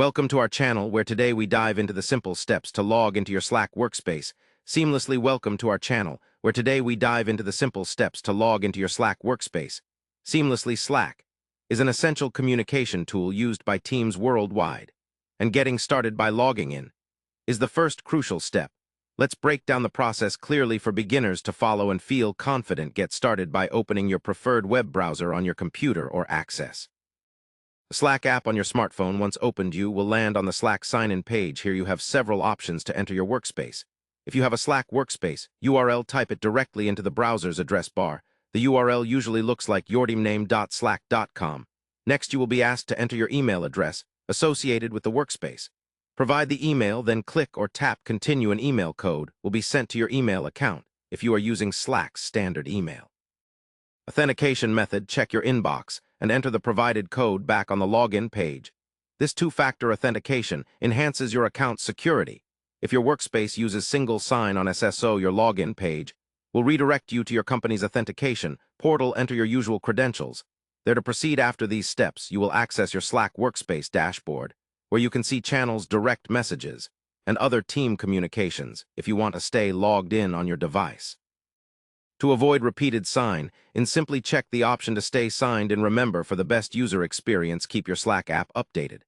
Welcome to our channel where today we dive into the simple steps to log into your Slack workspace. Seamlessly welcome to our channel where today we dive into the simple steps to log into your Slack workspace. Seamlessly Slack is an essential communication tool used by teams worldwide. And getting started by logging in is the first crucial step. Let's break down the process clearly for beginners to follow and feel confident. Get started by opening your preferred web browser on your computer or access. The Slack app on your smartphone, once opened, you will land on the Slack sign-in page. Here you have several options to enter your workspace. If you have a Slack workspace URL, type it directly into the browser's address bar. The URL usually looks like yourteamname.slack.com. Next, you will be asked to enter your email address associated with the workspace. Provide the email, then click or tap Continue. An email code will be sent to your email account if you are using Slack's standard email. Authentication method: check your inbox and enter the provided code back on the login page. This two-factor authentication enhances your account's security. If your workspace uses single sign-on SSO, your login page will redirect you to your company's authentication portal. Enter your usual credentials. There to proceed. After these steps, you will access your Slack workspace dashboard, where you can see channels, direct messages, and other team communications if you want to stay logged in on your device. To avoid repeated sign-in, simply check the option to stay signed in. Remember, for the best user experience, keep your Slack app updated.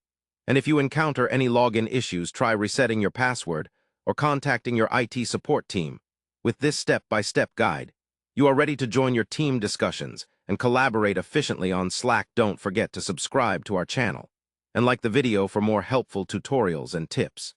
And if you encounter any login issues, try resetting your password or contacting your IT support team. With this step-by-step guide, you are ready to join your team discussions and collaborate efficiently on Slack. Don't forget to subscribe to our channel and like the video for more helpful tutorials and tips.